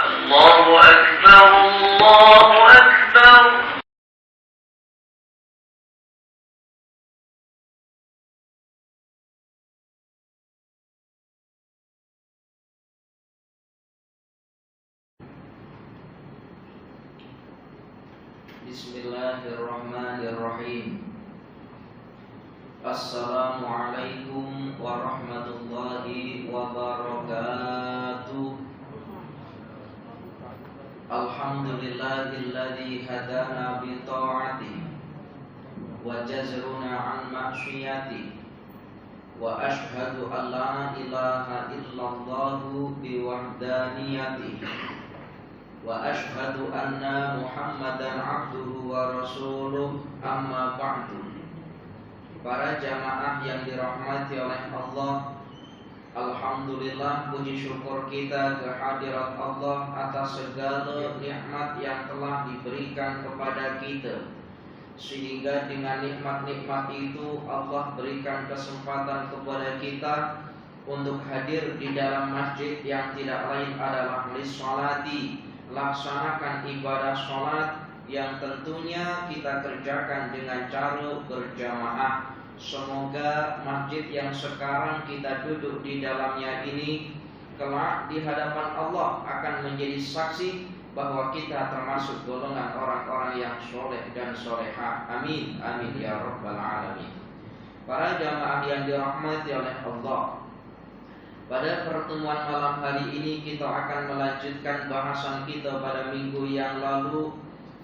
الله أكبر الله أكبر. Bismillahirrahmanirrahim. Assalamualaikum warahmatullahi wabarakatuh. Alhamdulillahilladzi hadana bi ta'atihi wa jazruna an ma'siyatihi wa ashhadu an la ilaha illallah bi wahdaniyatihi wa ashhadu anna Muhammadan abduhu wa rasuluh, amma ba'du. Para jamaah yang dirahmati oleh Allah, alhamdulillah, puji syukur kita kehadirat Allah atas segala nikmat yang telah diberikan kepada kita, sehingga dengan nikmat-nikmat itu Allah berikan kesempatan kepada kita untuk hadir di dalam masjid yang tidak lain adalah lissolati, laksanakan ibadah sholat yang tentunya kita kerjakan dengan cara berjamaah. Semoga masjid yang sekarang kita duduk di dalamnya ini kelak di hadapan Allah akan menjadi saksi bahwa kita termasuk golongan orang-orang yang soleh dan solehah. Amin, amin ya rabbal alamin. Para jamaah yang dirahmati oleh Allah, pada pertemuan malam hari ini kita akan melanjutkan bahasan kita pada minggu yang lalu.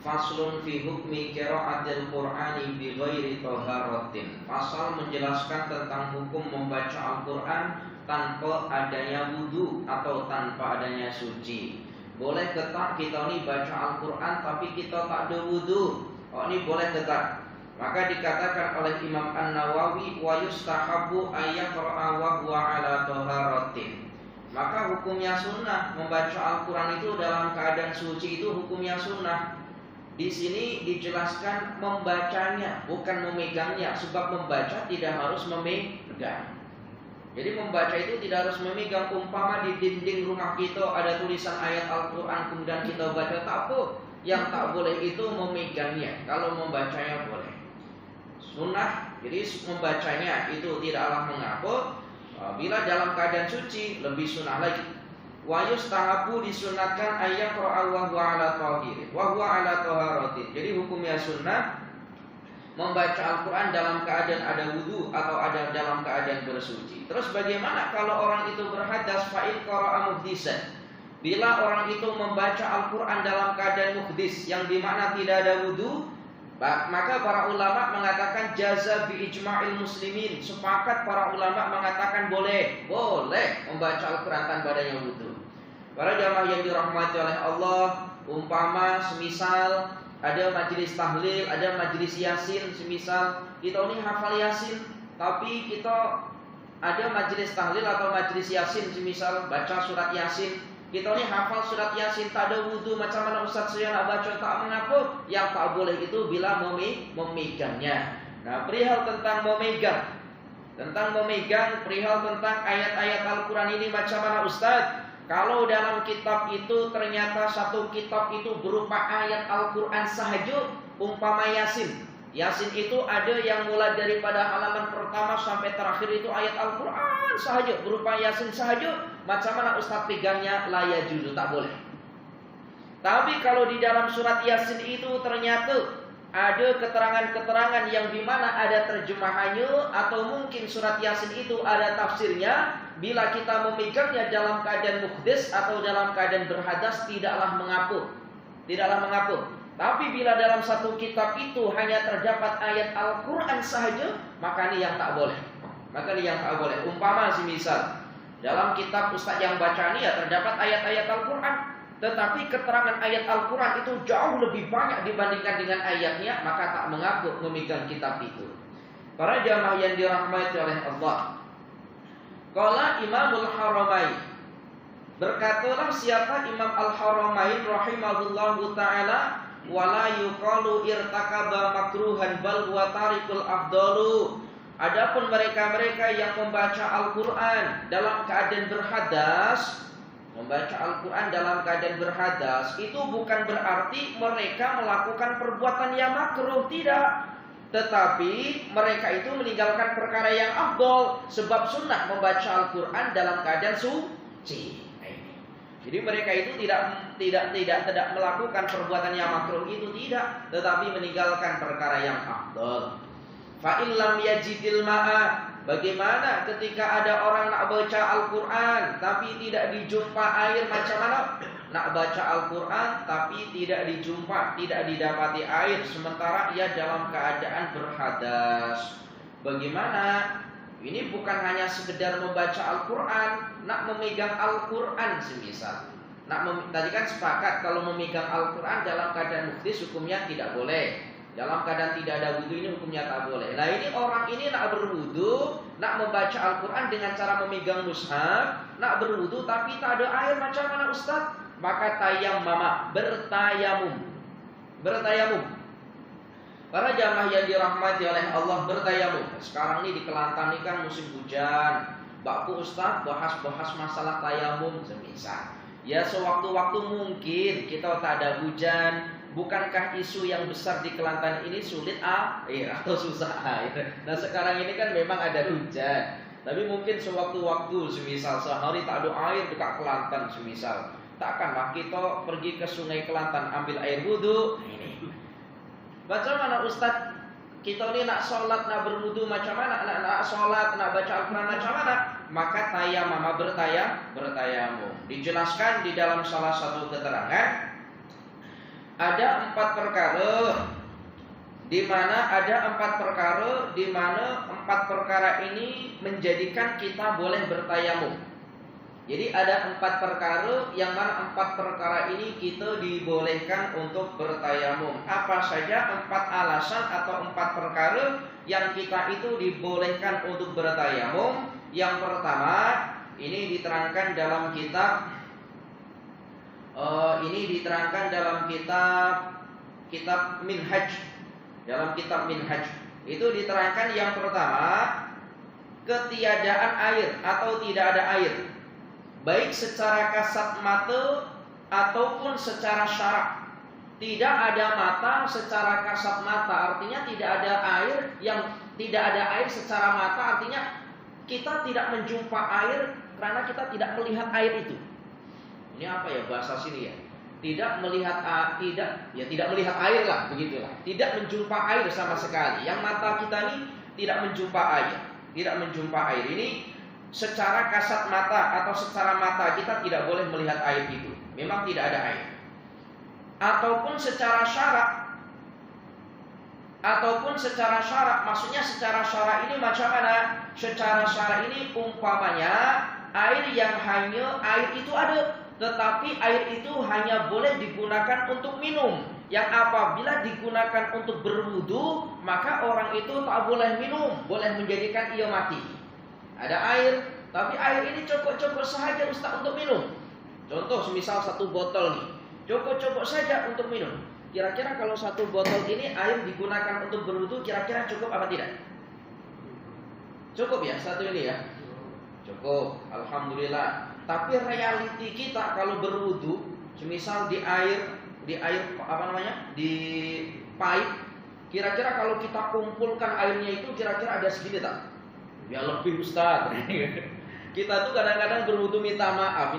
Faslun fi hukmi qiraatil Qur'ani bi ghairi taharatin. Pasal menjelaskan tentang hukum membaca Al-Qur'an tanpa adanya wudu atau tanpa adanya suci. Boleh ketak kita ni baca Al-Qur'an tapi kita tak ada wudu. Oh, ini boleh ketak. Maka dikatakan oleh Imam An-Nawawi, wa yustahabbu ayyaqra'a wa huwa ala taharatin. Maka hukumnya sunnah membaca Al-Quran itu dalam keadaan suci, itu hukumnya sunnah. Di sini dijelaskan membacanya, bukan memegangnya, sebab membaca tidak harus memegang. Jadi membaca itu tidak harus memegang. Umpama di dinding rumah kita ada tulisan ayat Al-Quran kemudian kita baca, tak apa. Yang tak boleh itu memegangnya. Kalau membacanya boleh. Sunnah, jadi membacanya itu tidaklah mengapa. Bila dalam keadaan suci lebih sunnah lagi. Wa yustahabu, disunatkan ayyaqra'a wa huwa ala tahir wa huwa ala taharatin. Jadi hukumnya sunnah membaca Al-Quran dalam keadaan ada wudu atau ada dalam keadaan bersuci. Terus bagaimana kalau orang itu berhadas, fa'il qara'a muhdisan? Bila orang itu membaca Al-Quran dalam keadaan muhdis, yang dimana tidak ada wudu, maka para ulama mengatakan jaza bi ijma'il muslimin. Sepakat para ulama mengatakan boleh membaca Al-Quran tanpa adanya wudu. Para jamaah yang dirahmati oleh Allah, umpama semisal ada majelis tahlil, ada majelis yasin, semisal kita ini hafal yasin, tapi kita ada majelis tahlil atau majelis yasin, semisal baca surat yasin, kita ini hafal surat yasin, tak ada wudu, macam mana Ustaz saya nak baca, tak mengapa. Yang tak boleh itu bila memegangnya. Nah, perihal tentang memegang, perihal tentang ayat-ayat Al-Quran ini macam mana Ustaz? Kalau dalam kitab itu ternyata satu kitab itu berupa ayat Al-Quran sahaja, umpama Yasin. Yasin itu ada yang mulai daripada halaman pertama sampai terakhir itu ayat Al-Quran sahaja, berupa Yasin sahaja. Macam mana Ustaz pegangnya? La yajuzu, tak boleh. Tapi kalau di dalam surat Yasin itu ternyata ada keterangan-keterangan yang dimana ada terjemahannya, atau mungkin surat Yasin itu ada tafsirnya, bila kita memegangnya dalam keadaan muhdis atau dalam keadaan berhadas tidaklah mengapa. Tapi bila dalam satu kitab itu hanya terdapat ayat Al-Quran sahaja, maka ini yang tak boleh. Umpama semisal dalam kitab Ustaz yang baca ini ya terdapat ayat-ayat Al-Quran, tetapi keterangan ayat Al-Quran itu jauh lebih banyak dibandingkan dengan ayatnya, maka tak mengapa memegang kitab itu. Para jamaah yang dirahmati oleh Allah, qala Imamul Haramain, berkatalah siapa Imam Al-Haramain rahimahullahu ta'ala, wala yuqalu irtakaba makruhan bal huwa tarikul afdalu. Adapun mereka-mereka yang membaca Al-Quran dalam keadaan berhadas, membaca Al-Quran dalam keadaan berhadas, itu bukan berarti mereka melakukan perbuatan yang makruh, tidak. Tetapi mereka itu meninggalkan perkara yang afdol, sebab sunnah membaca Al-Quran dalam keadaan suci. Jadi mereka itu tidak melakukan perbuatan yang makruh itu, tidak, tetapi meninggalkan perkara yang afdol. Fa in lam yajidil ma'a, bagaimana ketika ada orang nak baca Al-Quran tapi tidak dijumpa air? Macam mana? Nak baca Al-Quran tapi tidak dijumpa, tidak didapati air, sementara ia dalam keadaan berhadas. Bagaimana? Ini bukan hanya sekedar membaca Al-Quran, nak memegang Al-Quran semisal. Tadi kan sepakat kalau memegang Al-Quran dalam keadaan muhdis hukumnya tidak boleh. Dalam keadaan tidak ada wudhu ini hukumnya tak boleh. Nah ini orang ini nak berwudhu, nak membaca Al-Quran dengan cara memegang mushaf, nak berwudhu tapi tak ada air, macam mana Ustaz? Maka tayammama, bertayamum. Para jamaah yang dirahmati oleh Allah, bertayamum. Sekarang ini di Kelantan ini kan musim hujan. Bakku Ustaz bahas masalah tayamum semisal. Ya sewaktu-waktu mungkin kita tak ada hujan. Bukankah isu yang besar di Kelantan ini sulit air atau susah air? Nah sekarang ini kan memang ada hujan, tapi mungkin sewaktu-waktu semisal sehari tak ada air dekat Kelantan semisal, takkanlah kita pergi ke sungai Kelantan ambil air wudhu. Ini macam mana Ustaz? Kita ini nak sholat, nak berwudhu macam mana? Nak sholat, nak baca Al-Quran macam mana? Maka tayammum, bertayamum. Dijelaskan di dalam salah satu keterangan, ada 4 perkara di mana 4 perkara ini menjadikan kita boleh bertayamum. Jadi ada 4 perkara yang mana 4 perkara ini kita dibolehkan untuk bertayamum. Apa saja 4 alasan atau 4 perkara yang kita itu dibolehkan untuk bertayamum? Yang pertama, ini diterangkan dalam kitab kitab Minhaj. Dalam kitab Minhaj itu diterangkan yang pertama, ketiadaan air atau tidak ada air, baik secara kasat mata ataupun secara syarak. Tidak ada mata secara kasat mata, artinya tidak ada air. Yang tidak ada air secara mata artinya kita tidak menjumpa air karena kita tidak melihat air itu. Ini apa ya bahasa sini ya? Tidak melihat air lah, begitulah. Tidak menjumpa air sama sekali. Yang mata kita ini tidak menjumpa air. Ini secara kasat mata atau secara mata kita tidak boleh melihat air itu. Memang tidak ada air. Ataupun secara syarak, maksudnya secara syarak ini macam mana? Secara syarak ini umpamanya air yang hanya air itu ada, tetapi air itu hanya boleh digunakan untuk minum. Yang apabila digunakan untuk berwudu, maka orang itu tak boleh minum, boleh menjadikan ia mati. Ada air, tapi air ini cukup sahaja Ustaz untuk minum. Contoh semisal 1 botol nih, cukup saja untuk minum. Kira-kira kalau 1 botol ini air digunakan untuk berwudu, kira-kira cukup apa tidak? Cukup ya, 1 ini ya? Cukup, alhamdulillah. Tapi realiti kita kalau berwudu, semisal di pipe, kira-kira kalau kita kumpulkan airnya itu kira-kira ada segini tak? Ya lebih Ustaz. Kita tuh kadang-kadang berwudu minta maaf.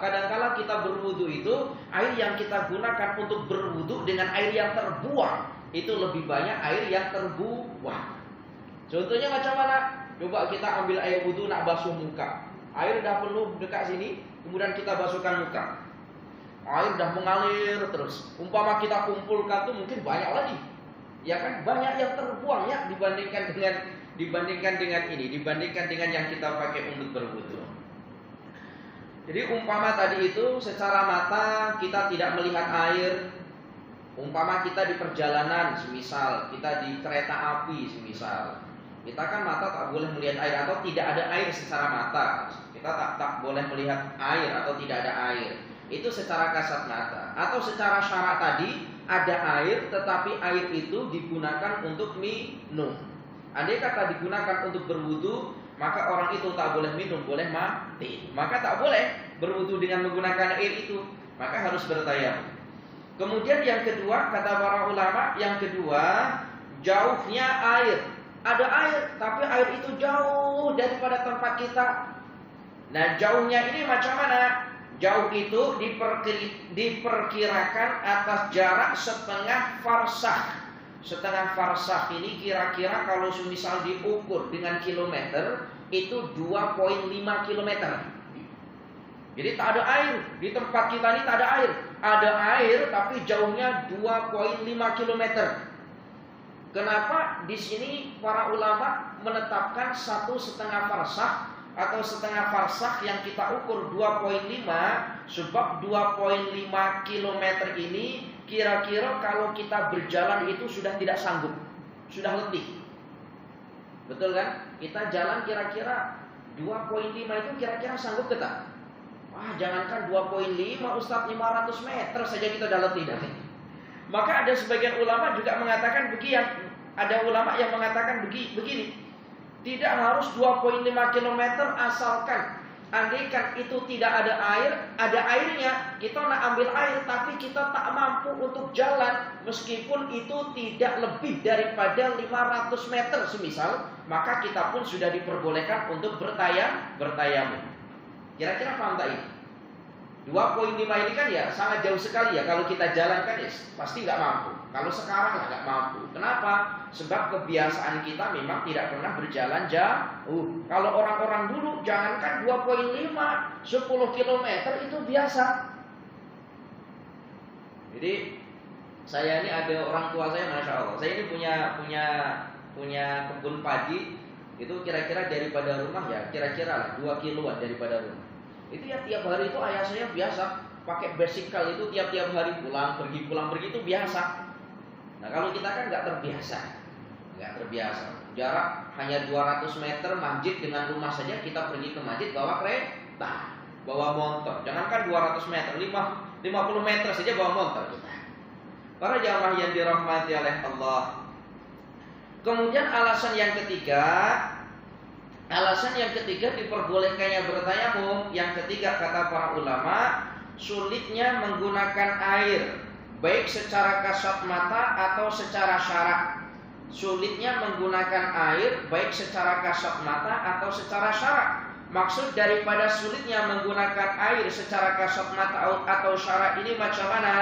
Kadang-kala kita berwudu itu air yang kita gunakan untuk berwudu dengan air yang terbuang itu lebih banyak air yang terbuang. Contohnya macam mana? Coba kita ambil air wudu nak basuh muka. Air dah penuh dekat sini, kemudian kita basuhkan muka. Air dah mengalir terus. Umpama kita kumpulkan tuh mungkin banyak lagi. Ya kan? Banyak yang terbuang ya dibandingkan dengan yang kita pakai untuk berwudu. Jadi umpama tadi itu secara mata kita tidak melihat air. Umpama kita di perjalanan, semisal kita di kereta api semisal. Kita kan mata tak boleh melihat air atau tidak ada air secara mata. Kita tak boleh melihat air atau tidak ada air. Itu secara kasat mata. Atau secara syarak tadi ada air tetapi air itu digunakan untuk minum. Andai kata digunakan untuk berwudu, maka orang itu tak boleh minum, boleh mati. Maka tak boleh berwudu dengan menggunakan air itu, maka harus bertayamum. Kemudian yang kedua, kata para ulama, yang kedua, jauhnya air. Ada air, tapi air itu jauh daripada tempat kita. Nah, jauhnya ini macam mana? Jauh itu diperkirakan atas jarak setengah farsakh. Setengah farsakh ini kira-kira kalau misal diukur dengan kilometer, itu 2,5 kilometer. Jadi tak ada air. Di tempat kita ini tak ada air. Ada air tapi jauhnya 2,5 kilometer. Kenapa di sini para ulama menetapkan 1,5 farsakh atau setengah farsakh yang kita ukur 2,5? Sebab 2,5 kilometer ini kira-kira kalau kita berjalan itu sudah tidak sanggup, sudah letih. Betul kan? Kita jalan kira-kira 2,5 itu kira-kira sanggup kita? Wah, jangankan 2,5 Ustaz, 500 meter saja kita udah letih dah. Maka ada sebagian ulama juga mengatakan begini. Ada ulama yang mengatakan begini. Tidak harus 2,5 km asalkan andaikan itu tidak ada air, ada airnya, kita nak ambil air tapi kita tak mampu untuk jalan meskipun itu tidak lebih daripada 500 meter semisal, maka kita pun sudah diperbolehkan untuk bertayamum. Kira-kira paham tak ini? 2,5 ini kan ya sangat jauh sekali ya. Kalau kita jalankan ya pasti nggak mampu. Kalau sekarang nggak mampu. Kenapa? Sebab kebiasaan kita memang tidak pernah berjalan jauh. Kalau orang-orang dulu jangankan 2,5, 10 km itu biasa. Jadi saya ini ada orang tua saya, masya Allah. Saya ini punya kebun padi. Itu kira-kira daripada rumah ya kira-kira 2 kiloan daripada rumah. Itu ya tiap hari itu ayah saya biasa pakai bicycle itu tiap-tiap hari pulang pergi itu biasa. Nah kalau kita kan nggak terbiasa. Jarak hanya 200 meter masjid dengan rumah saja kita pergi ke masjid bawa kereta, bawa motor. Jangankan 200 meter, 50 meter saja bawa motor kita. Para jamaah yang dirahmati oleh Allah. Kemudian alasan yang ketiga diperbolehkannya bertayamum. Yang ketiga kata para ulama, sulitnya menggunakan air baik secara kasat mata atau secara syarak. Sulitnya menggunakan air baik secara kasat mata atau secara syarak. Maksud daripada sulitnya menggunakan air secara kasat mata atau syarak ini macam mana?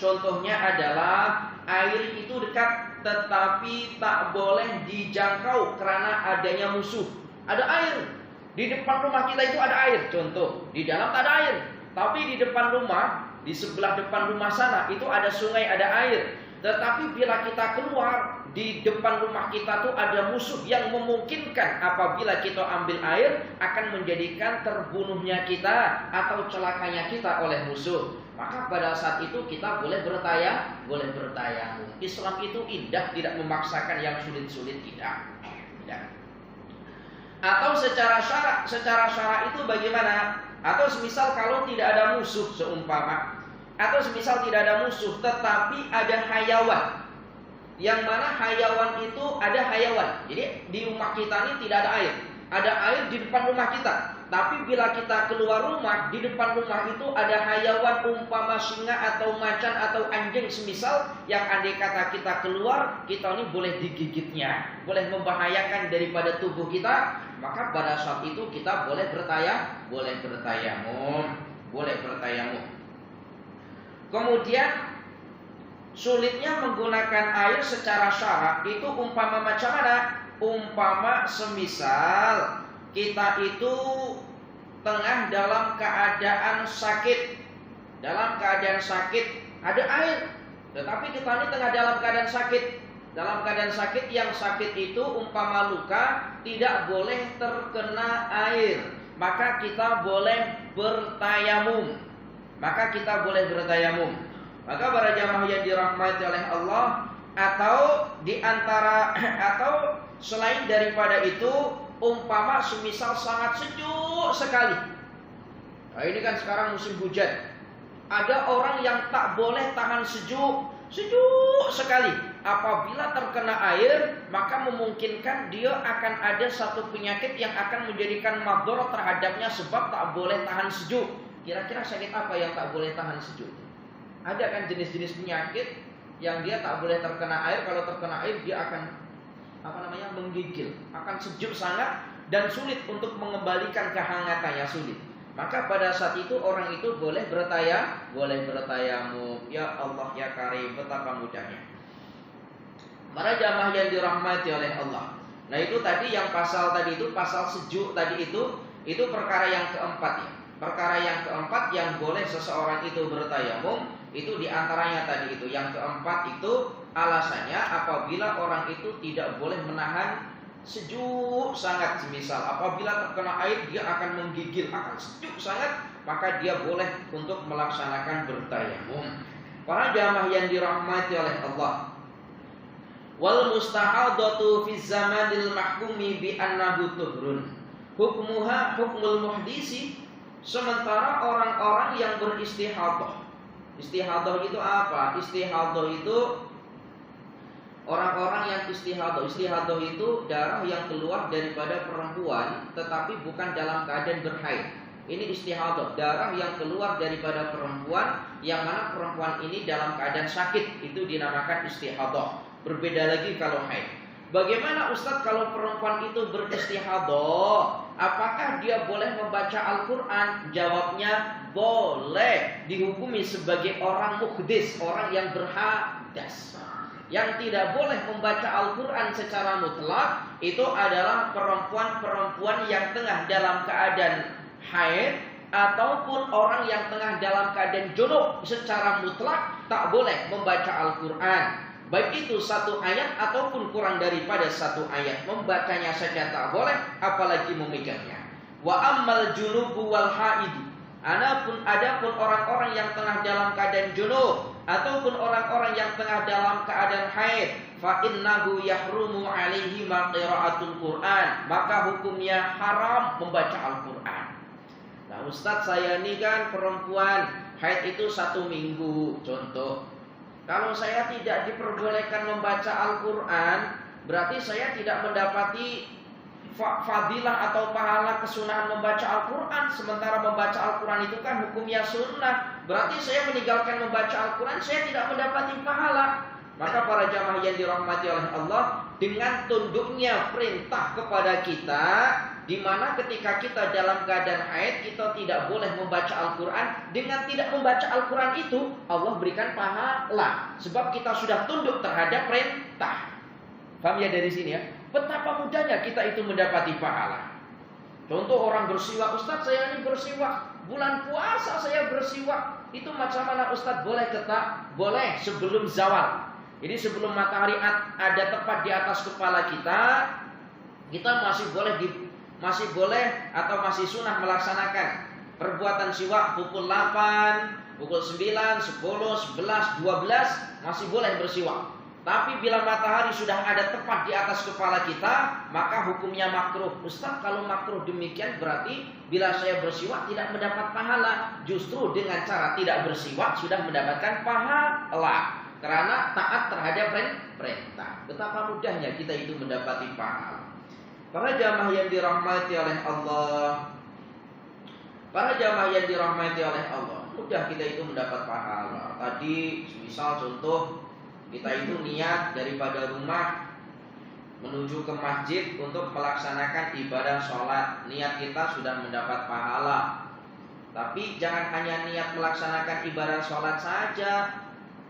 Contohnya adalah air itu dekat tetapi tak boleh dijangkau karena adanya musuh. Ada air di depan rumah kita itu ada air. Contoh, di dalam tak ada air, tapi di depan rumah, di sebelah depan rumah sana itu ada sungai, ada air. Tetapi bila kita keluar, di depan rumah kita tuh ada musuh yang memungkinkan apabila kita ambil air akan menjadikan terbunuhnya kita atau celakanya kita oleh musuh. Maka pada saat itu kita boleh bertayamum. Islam itu indah, tidak memaksakan yang sulit-sulit, tidak. Atau secara syarak itu bagaimana? Atau semisal kalau tidak ada musuh seumpama, atau semisal tidak ada musuh tetapi ada hayawan, yang mana hayawan itu ada hayawan. Jadi di rumah kita ini tidak ada air. Ada air di depan rumah kita. Tapi bila kita keluar rumah, di depan rumah itu ada hayawan umpama singa atau macan atau anjing semisal, yang andai kata kita keluar, kita ini boleh digigitnya, boleh membahayakan daripada tubuh kita. Maka pada saat itu kita boleh bertayamum. Kemudian sulitnya menggunakan air secara syarak itu umpama macam mana? Umpama semisal kita itu tengah dalam keadaan sakit. Dalam keadaan sakit ada air, tetapi kita ini tengah dalam keadaan sakit. Dalam keadaan sakit, yang sakit itu umpama luka tidak boleh terkena air, maka kita boleh bertayamum. Maka para jamaah yang dirahmati oleh Allah, atau selain daripada itu, umpama semisal sangat sejuk sekali. Nah, ini kan sekarang musim hujan. Ada orang yang tak boleh tahan sejuk, sejuk sekali. Apabila terkena air, maka memungkinkan dia akan ada satu penyakit yang akan menjadikan madharat terhadapnya sebab tak boleh tahan sejuk. Kira-kira sakit apa yang tak boleh tahan sejuk? Ada kan jenis-jenis penyakit yang dia tak boleh terkena air. Kalau terkena air dia akan menggigil, akan sejuk sangat dan sulit untuk mengembalikan kehangatannya, sulit. Maka pada saat itu orang itu boleh bertayamum. Ya Allah ya Karim, betapa mudahnya. Para jamaah yang dirahmati oleh Allah. Nah itu tadi yang pasal tadi itu, pasal sejuk tadi itu perkara yang keempat ya. Perkara yang keempat yang boleh seseorang itu bertayamum, itu diantaranya tadi itu. Yang keempat itu alasannya apabila orang itu tidak boleh menahan sejuk sangat. Semisal apabila terkena air dia akan menggigil, akan sejuk sangat, maka dia boleh untuk melaksanakan bertayamum. Para jamaah yang dirahmati oleh Allah. Wal mustahadatu fi zamanil mahkumi bi annahu tuhrun. Hukmuha hukmul muhdisi. Sementara orang-orang yang beristihadah. Istihadah itu apa? Istihadah itu orang-orang yang istihadah. Istihadah itu darah yang keluar daripada perempuan tetapi bukan dalam keadaan berhaid. Ini istihadah, darah yang keluar daripada perempuan yang mana perempuan ini dalam keadaan sakit, itu dinamakan istihadah. Berbeda lagi kalau haid. Bagaimana Ustadz kalau perempuan itu beristihadah? Apakah dia boleh membaca Al-Quran? Jawabnya boleh. Dihukumi sebagai orang muhdis, orang yang berhadas. Yang tidak boleh membaca Al-Quran secara mutlak itu adalah perempuan-perempuan yang tengah dalam keadaan haid ataupun orang yang tengah dalam keadaan junub. Secara mutlak tak boleh membaca Al-Quran. Baik itu satu ayat ataupun kurang daripada satu ayat. Membacanya saja tak boleh, apalagi memegangnya. Wa ammal junubu wal haid. Adapun orang-orang yang tengah dalam keadaan junub ataupun orang-orang yang tengah dalam keadaan haid, fa innahu yahrumu alaihi ma qiraatul Qur'an. Maka hukumnya haram membaca Al-Quran. Nah Ustadz, saya ini kan perempuan, haid itu 1 minggu contoh. Kalau saya tidak diperbolehkan membaca Al-Quran, berarti saya tidak mendapati fadilah atau pahala kesunahan membaca Al-Quran. Sementara membaca Al-Quran itu kan hukumnya sunnah. Berarti saya meninggalkan membaca Al-Quran, saya tidak mendapati pahala. Maka para jamaah yang dirahmati oleh Allah, dengan tunduknya perintah kepada kita, di mana ketika kita dalam keadaan haid kita tidak boleh membaca Al-Quran. Dengan tidak membaca Al-Quran itu Allah berikan pahala, sebab kita sudah tunduk terhadap perintah. Paham ya dari sini ya? Betapa mudahnya kita itu mendapati pahala. Contoh orang bersiwak, Ustadz saya ini bersiwak, bulan puasa saya bersiwak. Itu macam mana Ustadz, boleh tak? Boleh sebelum zawal. Jadi sebelum matahari ada tepat di atas kepala kita masih boleh atau masih sunnah melaksanakan perbuatan siwak pukul 8, pukul 9, 10, 11, 12 masih boleh bersiwak. Tapi bila matahari sudah ada tepat di atas kepala kita, maka hukumnya makruh. Ustaz, kalau makruh demikian berarti bila saya bersiwak tidak mendapat pahala. Justru dengan cara tidak bersiwak sudah mendapatkan pahala, karena taat terhadap perintah. Betapa mudahnya kita itu mendapati pahala. Para jamaah yang dirahmati oleh Allah, mudah kita itu mendapat pahala. Tadi misal contoh, kita itu niat daripada rumah menuju ke masjid untuk melaksanakan ibadah sholat. Niat kita sudah mendapat pahala. Tapi jangan hanya niat melaksanakan ibadah sholat saja.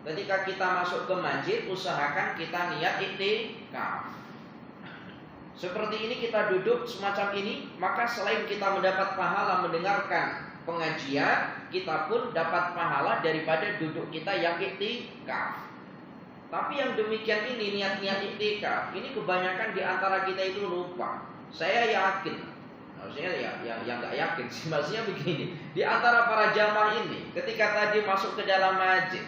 Ketika kita masuk ke masjid, usahakan kita niat iktikaf. Seperti ini kita duduk semacam ini, maka selain kita mendapat pahala mendengarkan pengajian, kita pun dapat pahala daripada duduk kita yang iktikaf. Tapi yang demikian ini, niat-niat iktikaf, ini kebanyakan di antara kita itu lupa. Saya yakin, maksudnya yang nggak yakin sih, maksudnya begini. Di antara para jamaah ini, ketika tadi masuk ke dalam masjid,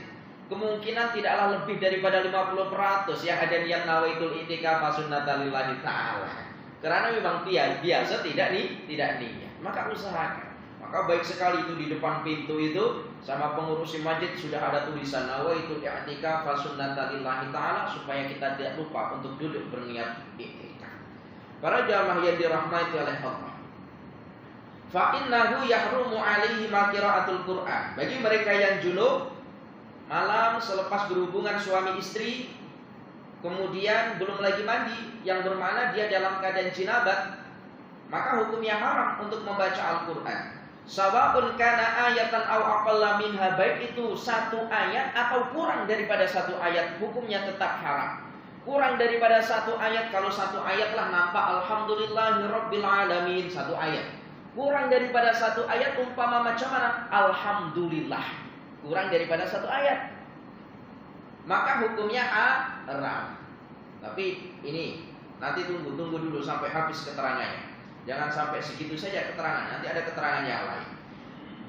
kemungkinan tidaklah lebih daripada 50% yang ada niat nawaitul iktikaf sunnatan lillahi ta'ala. Karena memang biasa tidak niat. Maka usahakan. Maka Maka baik sekali itu di depan pintu itu sama pengurus masjid sudah ada tulisan nawaitul i'tikaf sunnatan lillahi ta'ala, supaya kita tidak lupa untuk duduk berniat i'tikaf. Para jamaah yang dirahmati oleh Allah, fa innahu yahrumu alaihi qiraatul Qur'an. Bagi mereka yang junub, malam selepas berhubungan suami istri kemudian belum lagi mandi, yang bermakna dia dalam keadaan jinabat, maka hukumnya haram untuk membaca Al-Qur'an. Sawaun kana ayatan aw aqalla minha, baik itu satu ayat atau kurang daripada satu ayat, hukumnya tetap haram. Kurang daripada satu ayat, kalau satu ayat lah nampak alhamdulillahirabbil alamin, satu ayat. Kurang daripada satu ayat umpama macam mana? Alhamdulillah. Kurang daripada satu ayat, maka hukumnya haram. Tapi ini nanti tunggu dulu sampai habis keterangannya. Jangan sampai segitu saja keterangan, nanti ada keterangan yang lain.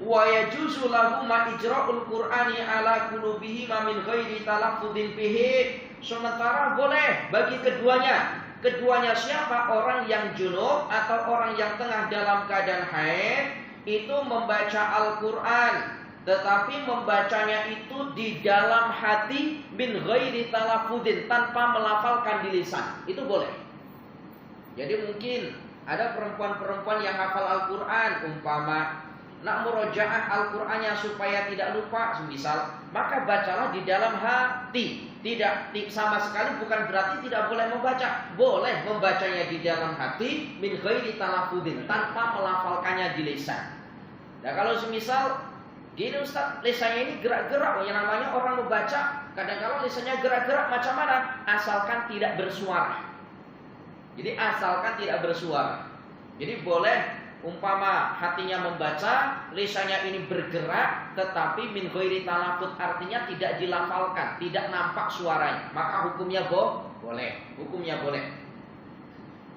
Wa yajuzu lahu ma ijra'ul Qur'ani ala qulubihi min ghairi talaffudin bihi. Sementara boleh bagi keduanya. Keduanya siapa? Orang yang junub atau orang yang tengah dalam keadaan haid itu membaca Al-Qur'an, tetapi membacanya itu di dalam hati min ghairi talaffudin, tanpa melafalkan di lisan. Itu boleh. Jadi mungkin ada perempuan-perempuan yang hafal Al-Quran, umpama nak murojaah Al-Qurannya supaya tidak lupa semisal, maka bacalah di dalam hati. Tidak sama sekali bukan berarti tidak boleh membaca. Boleh membacanya di dalam hati min ghairi talaffudin, tanpa melafalkannya di lisan. Nah kalau semisal gini Ustaz, lisannya ini gerak-gerak, yang namanya orang membaca kadang-kadang lisannya gerak-gerak macam mana? Asalkan tidak bersuara. Jadi asalkan tidak bersuara. Jadi boleh umpama hatinya membaca, lisannya ini bergerak, tetapi min ghairi talaffuz, artinya tidak dilafalkan, tidak nampak suaranya, maka hukumnya boleh. Hukumnya boleh.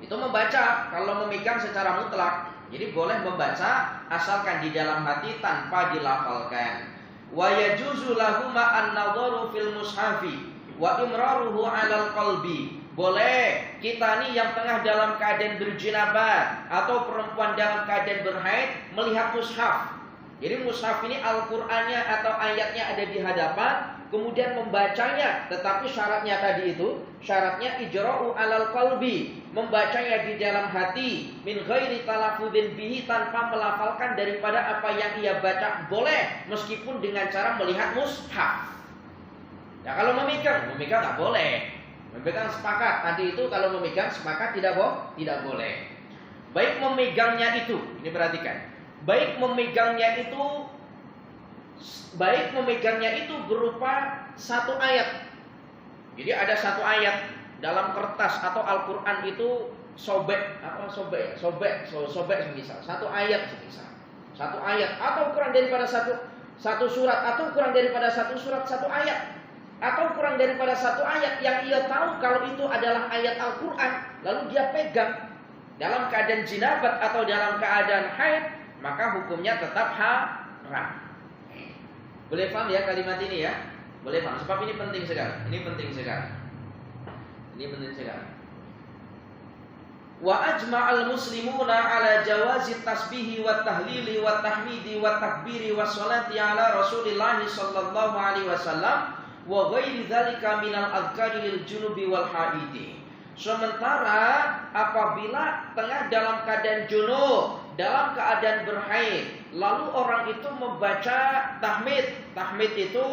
Itu membaca kalau memegang secara mutlak. Jadi boleh membaca asalkan di dalam hati tanpa dilafalkan. Wa yajuzu lahu ma an-nadharu fil mushafi wa imraruhu 'alal qalbi. Boleh kita nih yang tengah dalam keadaan berjinabat atau perempuan dalam keadaan berhaid melihat mushaf. Jadi mushaf ini Al-Qur'annya atau ayatnya ada di hadapan, kemudian membacanya, tetapi syaratnya tadi itu, syaratnya ijra'u 'alal qalbi, membacanya di dalam hati, min ghairi talaffudin bihi, tanpa melafalkan daripada apa yang ia baca. Boleh meskipun dengan cara melihat mushaf. Ya kalau memegang tak boleh. Memegang sepakat, tadi itu kalau memegang sepakat tidak boleh. Baik memegangnya itu, ini perhatikan. Baik memegangnya itu berupa satu ayat. Jadi ada satu ayat dalam kertas atau Al-Qur'an itu sobek semisal. Satu ayat semisal. Satu ayat atau kurang daripada satu surat, atau kurang daripada satu surat, satu ayat. Atau kurang daripada satu ayat yang ia tahu kalau itu adalah ayat Al-Quran, lalu dia pegang dalam keadaan jinabat atau dalam keadaan haid, maka hukumnya tetap haram. Boleh paham ya kalimat ini ya? Boleh paham, sebab ini penting sekali. Ini penting sekali. Wa ajma'al muslimuna ala jawazi tasbihi wa tahlili wa tahmidi wa takbiri wa salati ala Rasulillah sallallahu alaihi wasallam wa ghairi dzalika minal adhkari lil junubi wal haidi. Sementara apabila tengah dalam keadaan junub, dalam keadaan berhaid, lalu orang itu membaca tahmid itu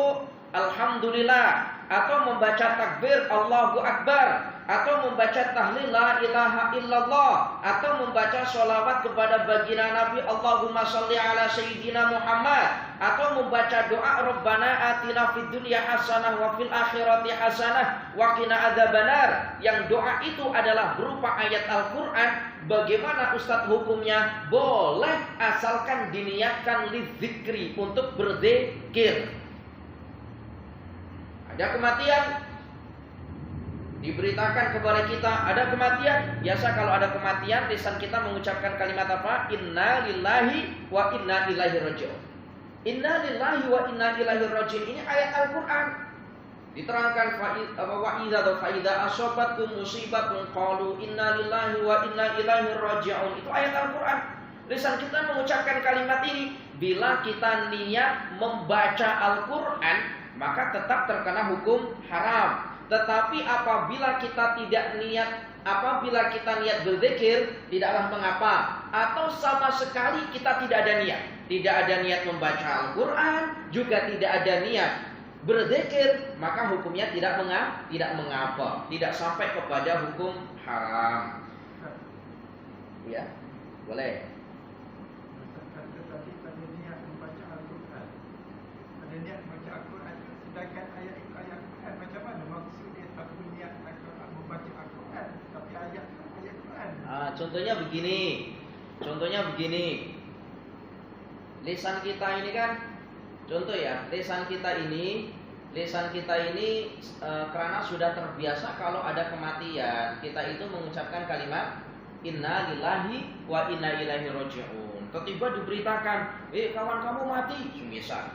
alhamdulillah, atau membaca takbir Allahu Akbar, atau membaca tahlil la ilaha illallah, atau membaca sholawat kepada baginda Nabi Allahumma sholli ala sayyidina Muhammad, atau membaca doa Rabbana atina fid dunya hasanah wa fil akhirati hasanah wa qina adzabannar, yang doa itu adalah berupa ayat Al-Qur'an. Bagaimana Ustadz hukumnya? Boleh asalkan diniatkan lidzikri, untuk berzikir. Ada kematian, diberitakan kepada kita ada kematian. Biasa kalau ada kematian, lisan kita mengucapkan kalimat apa? Inna lillahi wa inna ilaihi raji'un. Inna lillahi wa inna ilaihi raji'un. Ini ayat Al-Quran. Diterangkan fa idza asabatkum musibatun qalu inna lillahi wa inna ilaihi raji'un. Itu ayat Al-Quran. Lisan kita mengucapkan kalimat ini. Bila kita niat membaca Al-Quran, maka tetap terkena hukum haram. Tetapi apabila kita niat berzikir, tidaklah mengapa. Atau sama sekali kita tidak ada niat. Tidak ada niat membaca Al-Quran, juga tidak ada niat berzikir, maka hukumnya tidak mengapa. Tidak sampai kepada hukum haram. Ya, boleh. Tetapi pada niat membaca Al-Quran, pada niat membaca Al-Quran, sedangkan ayat itu ayat Quran, macam mana maksud dia aku niat Al-Quran membaca Al-Quran, tapi ayat itu ayat Quran? Contohnya begini. Lisan kita ini kan, contoh ya, lisan kita ini karena sudah terbiasa kalau ada kematian, kita itu mengucapkan kalimat inna lillahi wa inna ilaihi raji'un. Tiba-tiba diberitakan, kawan kamu mati, semisal.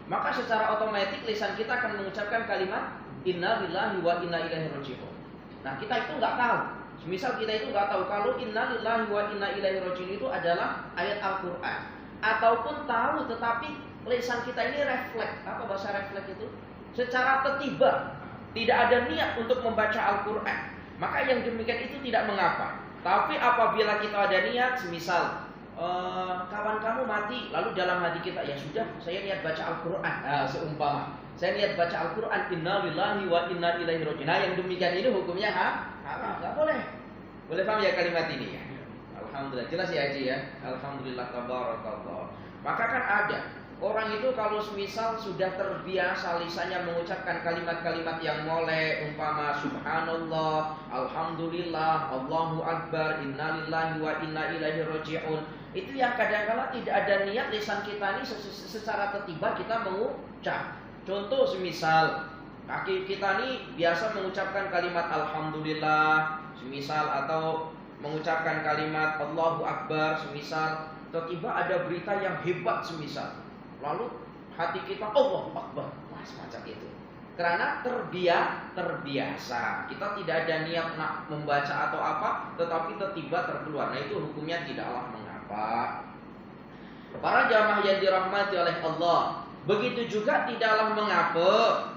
Maka secara otomatis lisan kita akan mengucapkan kalimat inna lillahi wa inna ilaihi raji'un. Nah, kita itu nggak tahu. Semisal kita itu nggak tahu kalau inna lillahi wa inna ilaihi raji'un itu adalah ayat Al-Quran. Ataupun tahu tetapi lisan kita ini refleks. Apa bahasa refleks itu? Secara tiba-tiba tidak ada niat untuk membaca Al-Quran, maka yang demikian itu tidak mengapa. Tapi apabila kita ada niat, semisal kawan kamu mati, lalu dalam hati kita, ya sudah, saya niat baca Al-Quran. Seumpama saya niat baca Al-Quran, inna lillahi wa inna ilaihi raji'un. Nah, yang demikian ini hukumnya haram, nggak boleh. Boleh paham ya kalimat ini ya? Alhamdulillah, jelas ya Haji ya. Alhamdulillah, tabarakallah. Maka kan ada orang itu kalau semisal sudah terbiasa lisannya mengucapkan kalimat-kalimat yang molek, umpama subhanallah, alhamdulillah, Allahu akbar, innalillahi wa inna ilaihi raji'un. Itu yang kadang-kala tidak ada niat lisan kita ini secara tiba-tiba kita mengucap. Contoh semisal kaki kita ini biasa mengucapkan kalimat alhamdulillah, semisal, atau mengucapkan kalimat Allahu akbar, semisal. Tiba-tiba ada berita yang hebat, semisal. Lalu hati kita Allahu Akbar, semacam itu. Karena terbiasa. Kita tidak ada niat nak membaca atau apa, tetapi tiba-tiba terkeluar. Nah, itu hukumnya tidaklah mengapa. Para jamaah yang dirahmati oleh Allah, begitu juga tidaklah mengapa.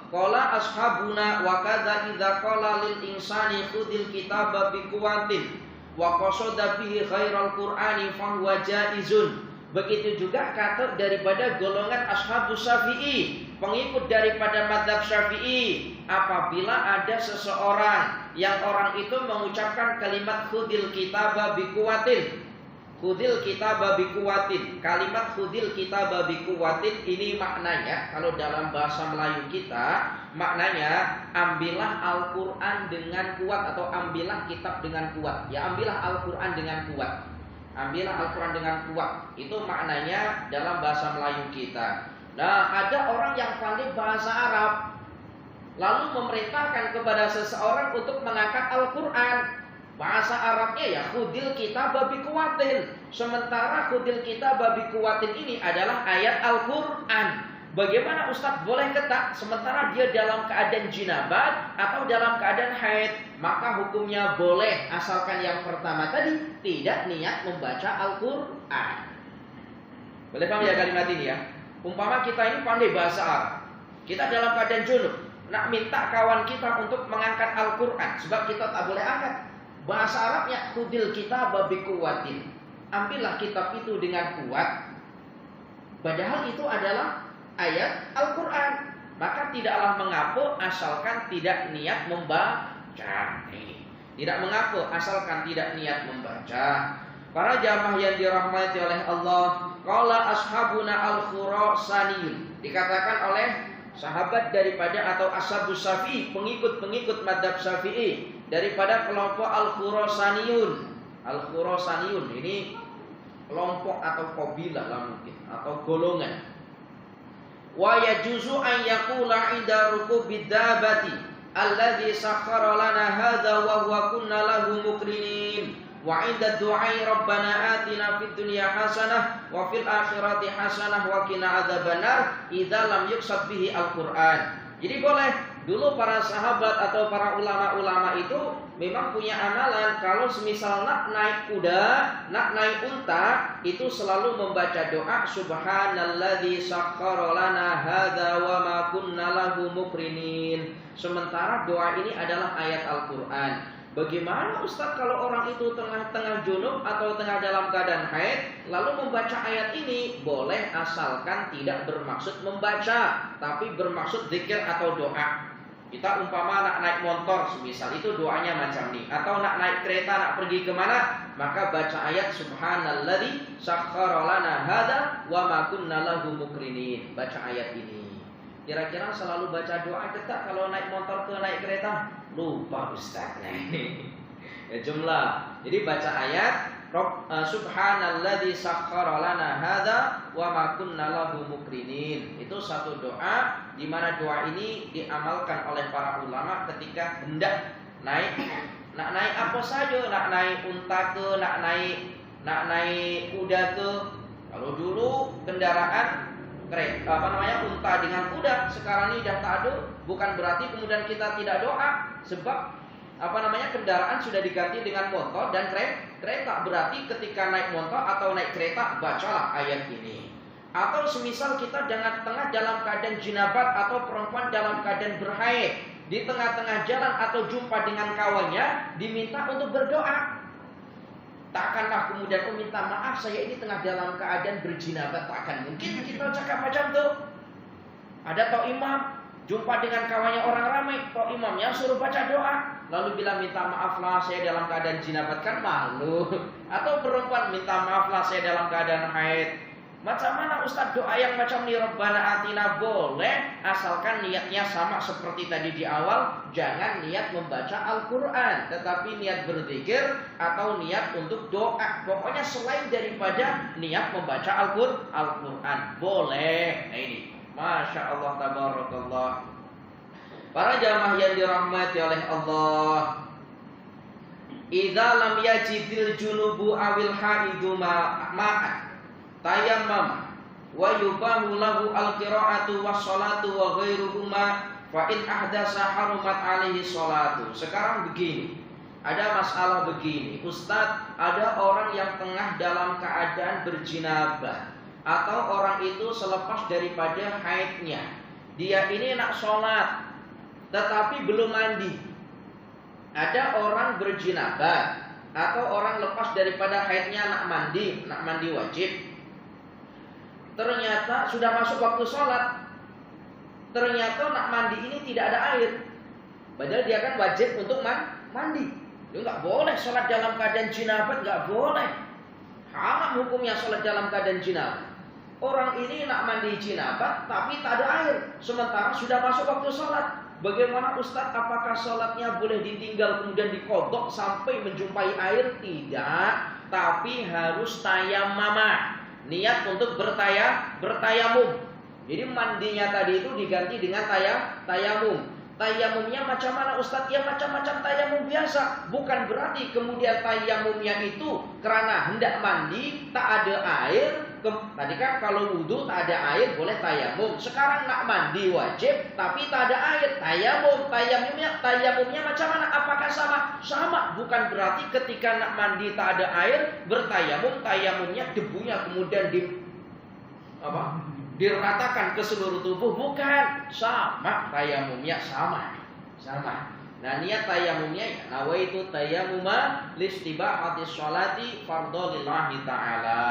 Qala ashabuna wa kadza idza qala lil insani khudil kitaba bi quwwatin wa qasada bihi khairal qur'ani fa huwa jaizun. Begitu juga kata daripada golongan ashabus syafi'i, pengikut daripada mazhab syafi'i, apabila ada seseorang yang orang itu mengucapkan kalimat khudil kitaba bi quwwatin. Khudil kitaba bi quwwatin. Kalimat khudil kitaba bi quwwatin ini maknanya, kalau dalam bahasa Melayu kita, maknanya ambillah Al-Quran dengan kuat, atau ambillah kitab dengan kuat. Ya, ambillah Al-Quran dengan kuat. Ambillah Al-Quran dengan kuat. Itu maknanya dalam bahasa Melayu kita. Nah, ada orang yang pandai bahasa Arab, lalu memerintahkan kepada seseorang untuk mengangkat Al-Quran. Bahasa Arabnya ya khudil kitaba bi quwwatin. Sementara khudil kitaba bi quwwatin ini adalah ayat Al-Quran. Bagaimana Ustaz boleh ketak sementara dia dalam keadaan jinabat atau dalam keadaan haid? Maka hukumnya boleh, asalkan yang pertama tadi tidak niat membaca Al-Quran. Boleh paham ya kalimat ini ya? Umpama kita ini pandai bahasa Arab, kita dalam keadaan junub, nak minta kawan kita untuk mengangkat Al-Quran, sebab kita tak boleh angkat. Bahasa Arabnya khudil kitaba bi quwwatin. Ambillah kitab itu dengan kuat. Padahal itu adalah ayat Al-Quran. Maka tidaklah mengapa asalkan tidak niat membaca. Tidak mengapa asalkan tidak niat membaca. Para jamaah yang dirahmati oleh Allah, qala ashabuna al-Khurasaniyun, dikatakan oleh sahabat daripada atau ashabus syafi'i, pengikut-pengikut madhab syafi'i, daripada kelompok al-Khurasaniyun. Al-Khurasaniyun ini kelompok atau qabilah lah mungkin, atau golongan. Wa yajuzu an yaqula 'inda rukubid dabati alladhi sakhkhara lana hadza wa huwa kunna lahu muqrinin wa 'inda du'ai rabbana atina fid dunya hasanah wa fil akhirati hasanah wa qina adzabannar idza lam yuqsad bihi al-Qur'an. Jadi boleh Dulu para sahabat atau para ulama-ulama itu memang punya amalan, kalau semisal nak naik kuda, nak naik unta, itu selalu membaca doa subhanalladzi sakhkhara lana hadza wa ma kunna lahu muqrinin. Sementara doa ini adalah ayat Al-Qur'an. Bagaimana Ustaz kalau orang itu tengah-tengah junub atau tengah dalam keadaan haid lalu membaca ayat ini? Boleh, asalkan tidak bermaksud membaca, tapi bermaksud zikir atau doa. Kita umpama nak naik motor semisal, itu doanya macam ini. Atau nak naik kereta, nak pergi kemana, maka baca ayat subhanalladzi sakhkhara lana hadza wa ma kunna lahu muqrinin. Baca ayat ini. Kira-kira selalu baca doa kita kalau naik motor ke naik kereta? Lupa Ustaznya. Ya jumlah. Jadi baca ayat subhanalladzi sakhkhara lana hadza wa ma kunna lahu muqrinin. Itu satu doa di mana doa ini diamalkan oleh para ulama ketika hendak naik. Nak naik apa saja, nak naik unta ke, nak naik kuda ke. Kalau dulu kendaraan unta dengan kuda, sekarang ini sudah tak ada, bukan berarti kemudian kita tidak doa, sebab kendaraan sudah diganti dengan motor dan kereta. Berarti ketika naik motor atau naik kereta, bacalah ayat ini. Atau semisal kita tengah dalam keadaan jinabat atau perempuan dalam keadaan berhaid, di tengah-tengah jalan atau jumpa dengan kawannya, diminta untuk berdoa. Takkanlah kemudian minta maaf, saya ini tengah dalam keadaan berjinabat. Takkan mungkin kita cakap macam tu. Ada tok imam jumpa dengan kawannya orang ramai, tok imamnya suruh baca doa, lalu bilang minta maaflah saya dalam keadaan jinabat, kan malu. Atau perempuan minta maaflah saya dalam keadaan haid. Macam mana Ustaz doa yang macam ni Rabbana atina? Boleh, asalkan niatnya sama seperti tadi di awal. Jangan niat membaca Al-Quran, tetapi niat berzikir atau niat untuk doa. Pokoknya selain daripada niat membaca Al-Quran, boleh. Nah ini, Masya Allah, tabarakallah. Para jamaah yang dirahmati oleh Allah, idza lam yajidil junubu awil haidu ma'an tayammam wa yubahu lahu al-qira'atu was-salatu wa ghairuhuma fa in ahdasa harumat alaihi salatu. Sekarang begini, ada masalah begini, Ustaz, ada orang yang tengah dalam keadaan berjinabah atau orang itu selepas daripada haidnya. Dia ini nak sholat tetapi belum mandi. Ada orang berjinabah atau orang lepas daripada haidnya nak mandi wajib. Ternyata sudah masuk waktu sholat, ternyata nak mandi ini tidak ada air, padahal dia kan wajib untuk mandi. Dia nggak boleh sholat dalam keadaan jinabat, nggak boleh. Haram hukumnya sholat dalam keadaan jinabat. Orang ini nak mandi jinabat tapi tak ada air, sementara sudah masuk waktu sholat. Bagaimana Ustaz? Apakah sholatnya boleh ditinggal kemudian dikodok sampai menjumpai air? Tidak, tapi harus tayammama. Niat untuk bertayamum. Jadi mandinya tadi itu diganti dengan tayamum. Tayamumnya macam mana Ustaz? Ya macam-macam tayamum biasa. Bukan berarti kemudian tayamumnya itu karena hendak mandi tak ada air. Tadi kan kalau wudu tak ada air boleh tayamum. Sekarang nak mandi wajib tapi tak ada air, tayamumnya macam mana? Apakah sama? Sama. Bukan berarti ketika nak mandi tak ada air tayamumnya debunya kemudian diratakan ke seluruh tubuh. Bukan, sama, tayamumnya sama. Nah niat tayamumnya nawaitu tayammuma listibahati sholati fardholillahi ta'ala.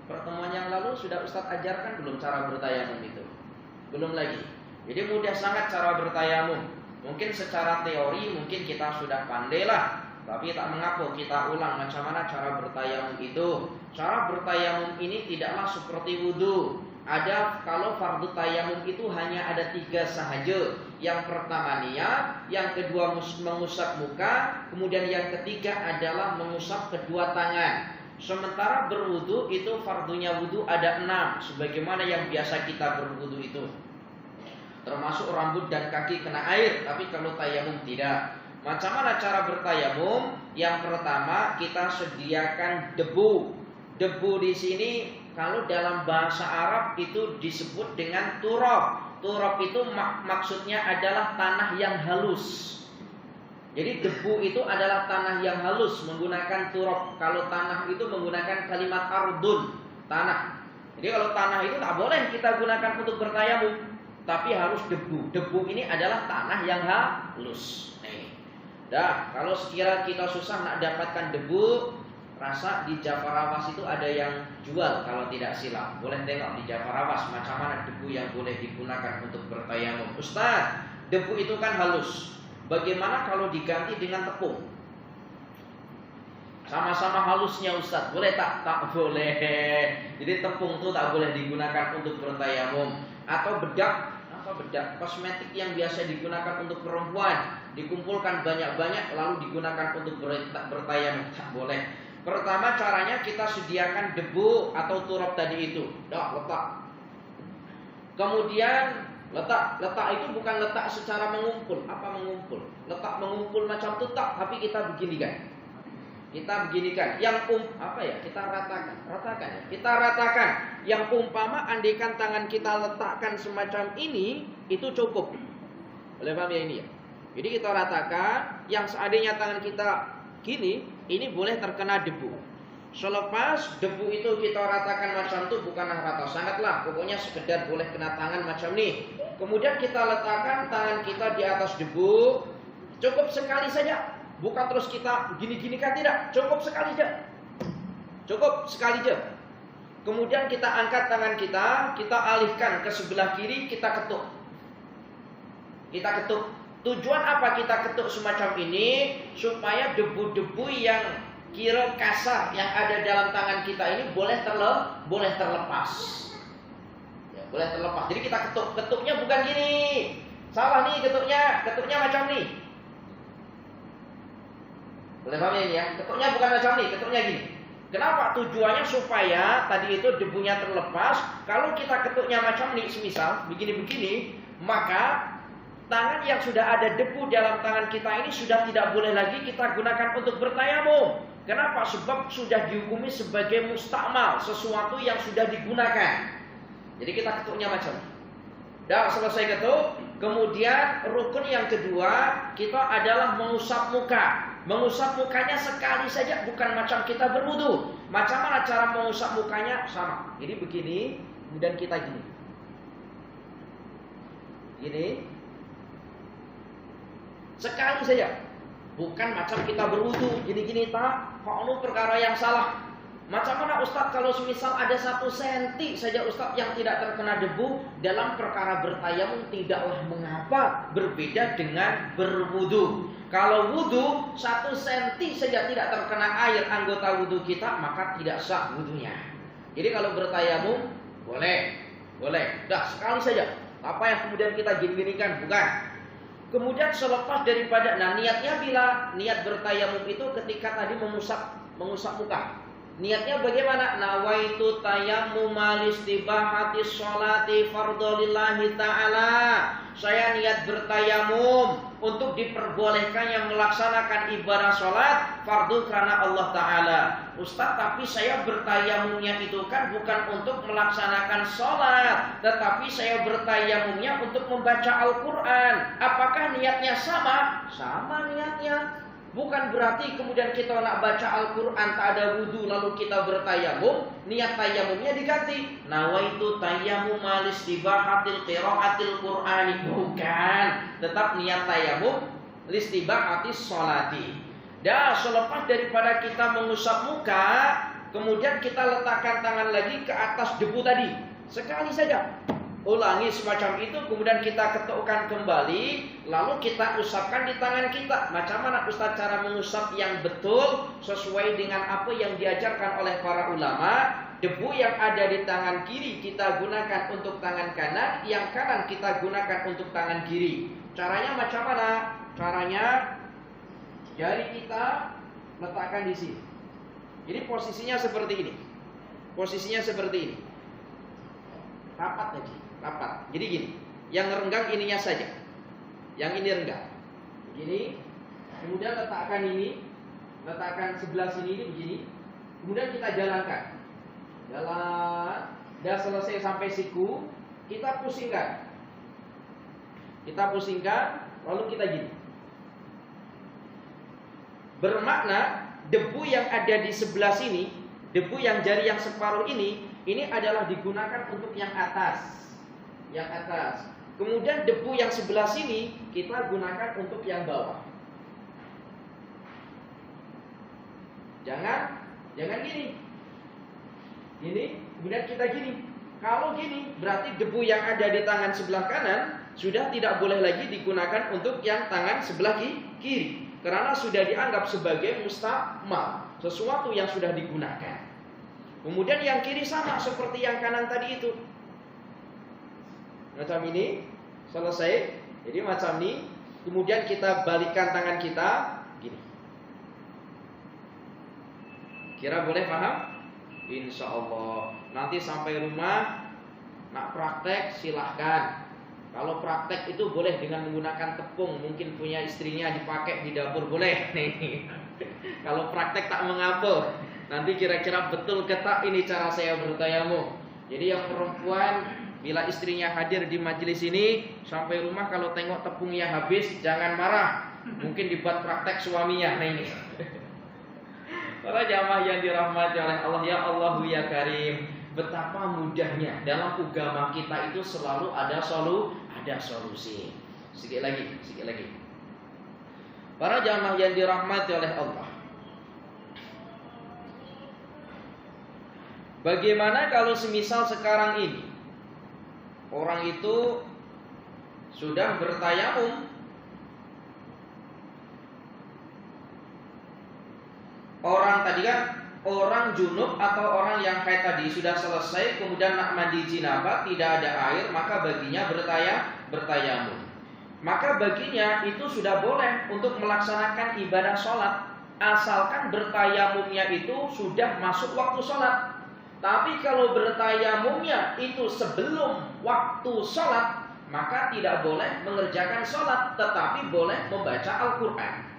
Pertemuan yang lalu sudah Ustaz ajarkan belum cara bertayamum itu? Belum lagi. Jadi mudah sangat cara bertayamum. Mungkin secara teori mungkin kita sudah pandai lah, tapi tak mengapa kita ulang macam mana cara bertayamum itu. Cara bertayamum ini tidaklah seperti wudu. Kalau fardu tayamum itu hanya ada 3 sahaja. Yang pertama niat, yang kedua mengusap muka, kemudian yang ketiga adalah mengusap kedua tangan. Sementara berwudu itu fardunya wudu ada 6, sebagaimana yang biasa kita berwudu itu. Termasuk rambut dan kaki kena air, tapi kalau tayamum tidak. Macam mana cara bertayamum? Yang pertama kita sediakan debu. Debu di sini kalau dalam bahasa Arab itu disebut dengan turab. Turab itu maksudnya adalah tanah yang halus. Jadi debu itu adalah tanah yang halus menggunakan turab. Kalau tanah itu menggunakan kalimat ardun, tanah. Jadi kalau tanah itu tak boleh kita gunakan untuk bertayamum, tapi harus debu. Debu ini adalah tanah yang halus. Nih. Dah, kalau sekiranya kita susah nak dapatkan debu, rasa di Jafar Awas itu ada yang jual kalau tidak silap. Boleh tengok di Jafar Awas macam mana debu yang boleh digunakan untuk bertayamum. Ustaz, debu itu kan halus. Bagaimana kalau diganti dengan tepung? Sama-sama halusnya Ustaz, boleh tak? Tak boleh. Jadi tepung itu tak boleh digunakan untuk bertayamum. Atau bedak, bedak kosmetik yang biasa digunakan untuk perempuan, dikumpulkan banyak-banyak lalu digunakan untuk bertayamum, tak boleh. Pertama caranya kita sediakan debu atau turab tadi itu, letak. Kemudian letak itu bukan letak secara mengumpul. Apa mengumpul? Letak mengumpul macam itu tak, tapi kita beginikan. Kita beginikan. Yang kita ratakan. Kita ratakan. Yang umpama andaikan tangan kita letakkan semacam ini, itu cukup. Boleh paham ya ini ya? Jadi kita ratakan. Yang seandainya tangan kita gini, ini boleh terkena debu. Selepas debu itu kita ratakan macam itu, bukanlah rata sangatlah, pokoknya sekedar boleh kena tangan macam ini. Kemudian kita letakkan tangan kita di atas debu, cukup sekali saja, bukan terus kita gini-gini kan, tidak, cukup sekali saja. Cukup sekali saja. Kemudian kita angkat tangan kita alihkan ke sebelah kiri, kita ketuk. Kita ketuk. Tujuan apa kita ketuk semacam ini? Supaya debu-debu yang kira kasar yang ada dalam tangan kita ini boleh terlepas. Ya, boleh terlepas. Jadi kita ketuknya bukan gini. Salah nih ketuknya macam nih. Boleh paham ini ya? Ketuknya bukan macam nih, ketuknya gini. Kenapa? Tujuannya supaya tadi itu debunya terlepas. Kalau kita ketuknya macam nih, semisal begini-begini, maka tangan yang sudah ada debu dalam tangan kita ini sudah tidak boleh lagi kita gunakan untuk bertayamum. Kenapa? Sebab sudah dihukumi sebagai mustakmal, sesuatu yang sudah digunakan. Jadi kita ketuknya macam ini. Dah selesai ketuk, kemudian rukun yang kedua kita adalah mengusap muka. Mengusap mukanya sekali saja, bukan macam kita berwudu. Macam mana cara mengusap mukanya? Sama. Jadi begini, kemudian kita gini. Gini. Sekali saja. Bukan macam kita berwudu, gini-gini tak. Kok perkara yang salah. Macam mana Ustaz kalau semisal ada 1 senti saja Ustaz yang tidak terkena debu dalam perkara bertayamum, tidaklah mengapa, berbeda dengan berwudu. Kalau wudu 1 senti saja tidak terkena air anggota wudu kita, maka tidak sah wudunya. Jadi kalau bertayamum boleh. Dah sekali saja. Apa yang kemudian kita gini-ginikan, bukan. Kemudian selepas daripada, niatnya bila niat bertayamum itu ketika tadi mengusap muka. Niatnya bagaimana? Nawaitu tayammum listibahati sholati fardholillahi ta'ala. Saya niat bertayamum untuk diperbolehkannya melaksanakan ibadah sholat fardu karena Allah Ta'ala. Ustaz, tapi saya bertayamumnya itu kan bukan untuk melaksanakan sholat, tetapi saya bertayamumnya untuk membaca Al-Quran. Apakah niatnya sama? Sama niatnya. Bukan berarti kemudian kita nak baca Al-Quran tak ada wudu lalu kita bertayamum, niat tayamumnya diganti. Nawaitu tayammum listibahatil qiraatil Qur'ani. Bukan, tetap niat tayamum listibahatis sholati. Dan selepas daripada kita mengusap muka, kemudian kita letakkan tangan lagi ke atas debu tadi. Sekali saja. Ulangi semacam itu, kemudian kita ketukkan kembali, lalu kita usapkan di tangan kita. Macam mana Ustaz cara mengusap yang betul sesuai dengan apa yang diajarkan oleh para ulama? Debu yang ada di tangan kiri kita gunakan untuk tangan kanan, yang kanan kita gunakan untuk tangan kiri. Caranya macam mana? Caranya jari kita letakkan di sini. Jadi posisinya seperti ini. Rapat aja. Rapat. Jadi gini, yang renggang ininya saja, yang ini renggang. Begini, kemudian letakkan sebelah sini ini begini. Kemudian kita jalankan, dah selesai sampai siku, kita pusingkan. Kita pusingkan, lalu kita gini. Bermakna debu yang ada di sebelah sini, debu yang jari yang separuh ini adalah digunakan untuk yang atas. Yang atas. Kemudian debu yang sebelah sini kita gunakan untuk yang bawah. Jangan gini. Gini, kemudian kita gini. Kalau gini, berarti debu yang ada di tangan sebelah kanan sudah tidak boleh lagi digunakan untuk yang tangan sebelah kiri. Karena sudah dianggap sebagai mustakmal, sesuatu yang sudah digunakan. Kemudian yang kiri sama seperti yang kanan tadi itu. Macam ini, selesai. Jadi macam ini. Kemudian kita balikkan tangan kita gini. Kira boleh paham? Insya Allah. Nanti sampai rumah nak praktek silahkan. Kalau praktek itu boleh dengan menggunakan tepung, mungkin punya istrinya dipakai di dapur boleh nih. Kalau praktek tak mengapa. Nanti kira-kira betul ketak ini cara saya bertayamum. Jadi yang perempuan bila istrinya hadir di majelis ini sampai rumah kalau tengok tepungnya habis jangan marah. Mungkin dibuat praktek suaminya. Nah ini. Para jamaah yang dirahmati oleh Allah, ya Allahu ya Karim. Betapa mudahnya dalam agama kita itu selalu ada solusi. Sedikit lagi. Para jamaah yang dirahmati oleh Allah. Bagaimana kalau semisal sekarang ini orang itu sudah bertayamum, orang tadi kan orang junub atau orang yang haid tadi sudah selesai, kemudian nak mandi jinabah, tidak ada air, maka baginya bertayamum. Maka baginya itu sudah boleh untuk melaksanakan ibadah sholat, asalkan bertayamumnya itu sudah masuk waktu sholat. Tapi kalau bertayamumnya itu sebelum waktu sholat, maka tidak boleh mengerjakan sholat, tetapi boleh membaca Al-Quran.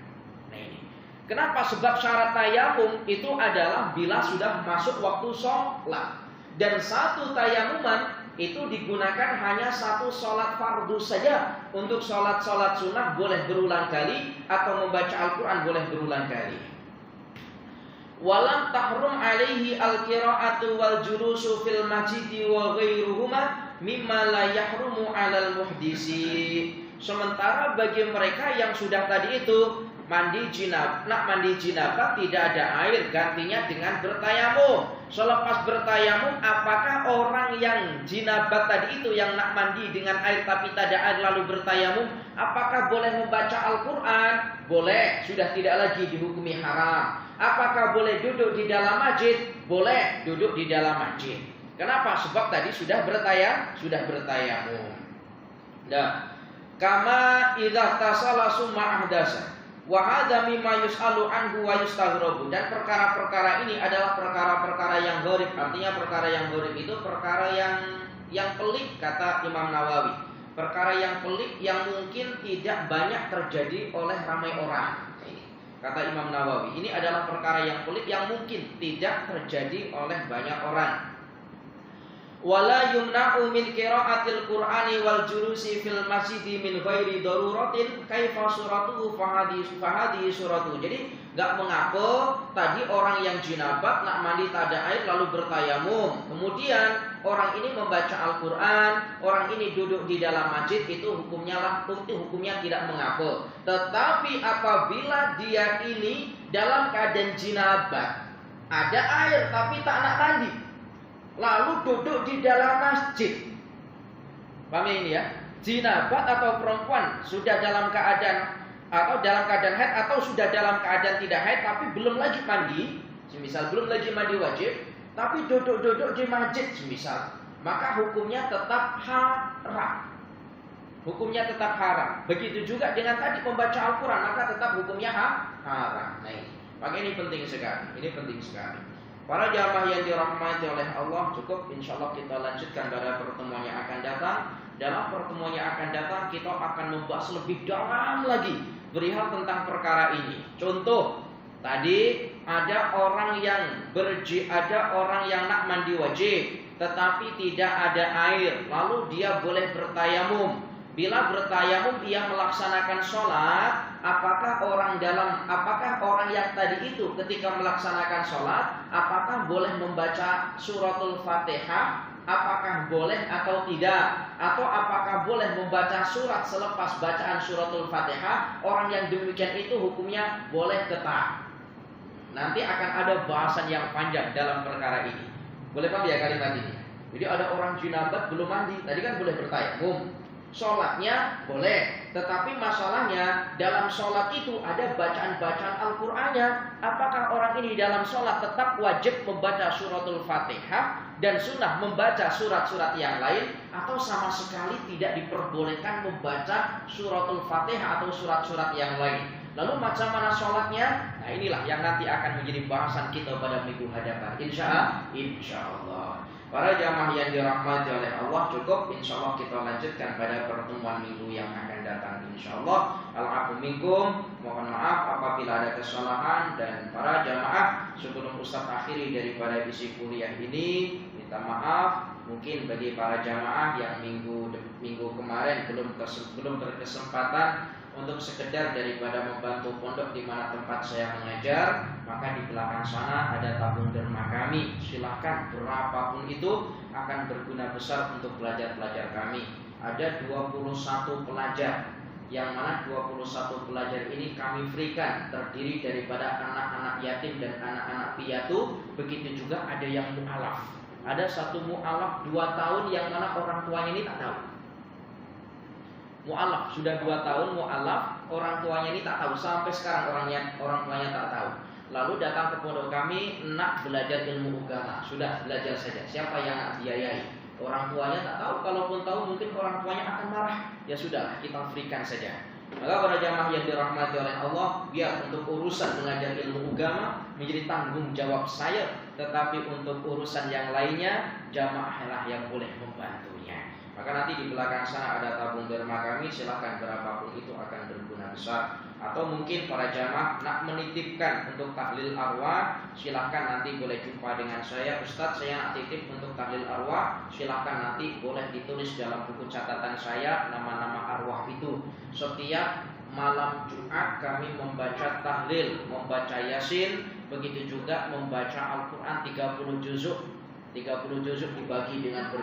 Kenapa? Sebab syarat tayamum itu adalah bila sudah masuk waktu sholat. Dan satu tayamuman itu digunakan hanya satu sholat fardu saja. Untuk sholat-sholat sunnah boleh berulang kali, atau membaca Al-Quran boleh berulang kali. Walam tahrum alaihi al-qira'atu wal julusu fil masjidi wa ghairuhuma mimma la yahrumu alal muhdisi. Sementara bagi mereka yang sudah tadi itu mandi jinabah tidak ada air, gantinya dengan bertayamum. Selepas bertayamum, apakah orang yang jinabah tadi itu yang nak mandi dengan air tapi tak ada air lalu bertayamum, apakah boleh membaca Al-Quran? Boleh, sudah tidak lagi dihukumi haram. Apakah boleh duduk di dalam masjid? Boleh duduk di dalam masjid. Kenapa? Sebab tadi sudah bertayamum. Nah, kama idza tasala summa ahdasa wa hadza mimma yus'alu anhu wa yustaghrabu. Dan perkara-perkara ini adalah perkara-perkara yang gharib. Artinya perkara yang gharib itu perkara yang pelik, kata Imam Nawawi. Perkara yang pelik yang mungkin tidak banyak terjadi oleh ramai orang. Kata Imam Nawawi, ini adalah perkara yang pelik yang mungkin tidak terjadi oleh banyak orang. Wala yumna'u min qira'atil Qur'ani wal julusi fil masjidi min ghairi daruratin kaifa suratuhu fahadi suratuhu. Jadi enggak mengapa tadi orang yang jinabah nak mandi tak ada air lalu bertayamum, kemudian orang ini membaca Al-Qur'an, orang ini duduk di dalam masjid, itu hukumnya tidak mengapa. Tetapi apabila dia ini dalam keadaan jinabah, ada air tapi tak nak mandi, lalu duduk di dalam masjid. Paham ini ya? Jinabah atau perempuan sudah dalam keadaan haid atau sudah dalam keadaan tidak haid tapi belum lagi mandi, semisal belum lagi mandi wajib, tapi duduk-duduk di masjid semisal, maka hukumnya tetap haram. Hukumnya tetap haram. Begitu juga dengan tadi membaca Al-Quran, maka tetap hukumnya haram. Nah, maka ini penting sekali. Para jamaah yang dirahmati oleh Allah, cukup insyaallah kita lanjutkan pada pertemuan yang akan datang. Dalam pertemuan yang akan datang kita akan membahas lebih dalam lagi perihal tentang perkara ini. Contoh, tadi ada orang yang nak mandi wajib tetapi tidak ada air, lalu dia boleh bertayamum. Bila bertayamum ia melaksanakan sholat, apakah orang yang tadi itu ketika melaksanakan sholat, apakah boleh membaca suratul Fatihah? Apakah boleh atau tidak? Atau apakah boleh membaca surat selepas bacaan suratul Fatihah? Orang yang demikian itu hukumnya boleh tetap. Nanti akan ada bahasan yang panjang dalam perkara ini. Boleh paham ya kalimat ini? Jadi ada orang junabat belum mandi, tadi kan boleh bertayamum. Sholatnya boleh, tetapi masalahnya dalam sholat itu ada bacaan-bacaan Al-Qur'annya. Apakah orang ini dalam sholat tetap wajib membaca suratul Fatihah dan sunnah membaca surat-surat yang lain, atau sama sekali tidak diperbolehkan membaca suratul Fatihah atau surat-surat yang lain? Lalu macam mana sholatnya? Nah, inilah yang nanti akan menjadi bahasan kita pada minggu hadapan, insya Allah. Para jamaah yang dirahmati oleh Allah, cukup insya Allah kita lanjutkan pada pertemuan minggu yang akan datang, insya Allah. Al-afu minkum, mohon maaf apabila ada kesalahan. Dan para jamaah, sebelum Ustaz akhiri daripada isi kuliah ini, minta maaf mungkin bagi para jamaah yang minggu kemarin belum berkesempatan untuk sekedar daripada membantu pondok di mana tempat saya mengajar, maka di belakang sana ada tabung derma kami. Silahkan, berapapun itu akan berguna besar untuk pelajar-pelajar kami. Ada 21 pelajar, yang mana 21 pelajar ini kami freekan, terdiri daripada anak-anak yatim dan anak-anak piatu. Begitu juga ada yang mu'alaf. Ada satu mu'alaf 2 tahun yang mana orang tuanya ini tak tahu. Mu'alaf sudah 2 tahun mu'alaf, orang tuanya ini tak tahu, sampai sekarang orang tuanya tak tahu. Lalu datang ke pondok kami, nak belajar ilmu agama, sudah belajar saja. Siapa yang nak biayai? Orang tuanya tak tahu, kalaupun tahu mungkin orang tuanya akan marah. Ya sudah, kita freekan saja. Maka para jamaah yang dirahmati oleh Allah, biar untuk urusan mengajar ilmu agama menjadi tanggung jawab saya, tetapi untuk urusan yang lainnya jamaahlah yang boleh membantunya. Maka nanti di belakang sana ada tabung derma kami, silahkan berapapun itu akan berguna besar. Atau mungkin para jamaah nak menitipkan untuk tahlil arwah, silahkan nanti boleh jumpa dengan saya. Ustadz, saya nak titip untuk tahlil arwah, silahkan nanti boleh ditulis dalam buku catatan saya nama-nama arwah itu. Setiap malam Jumat kami membaca tahlil, membaca Yasin, begitu juga membaca Al-Quran 30 juzuk. 30 juzuk dibagi dengan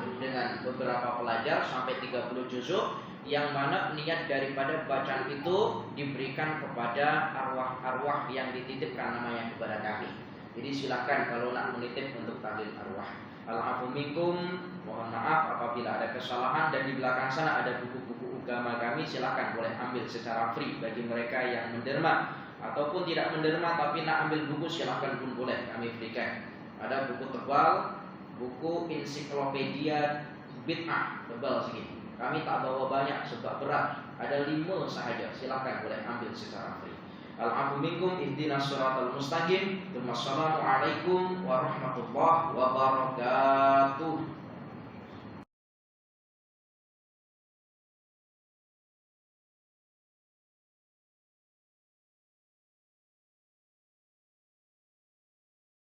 beberapa pelajar sampai 30 juzuk, yang mana niat daripada bacaan itu diberikan kepada arwah-arwah yang dititipkan namanya kepada kami. Jadi silakan kalau nak menitip untuk tahlil arwah. Al-afu minkum, mohon maaf apabila ada kesalahan. Dan di belakang sana ada buku-buku agama kami, silakan boleh ambil secara free bagi mereka yang menderma, ataupun tidak menderma tapi nak ambil buku, silakan pun boleh kami berikan. Ada buku tebal, buku ensiklopedia bid'ah tebal segini. Kami tak bawa banyak sebab berat. Ada 5 sahaja. Silakan boleh ambil secara free. Al-afu minkum, ihdinas siratal mustaqim. Wassalamualaikum warahmatullahi wabarakatuh.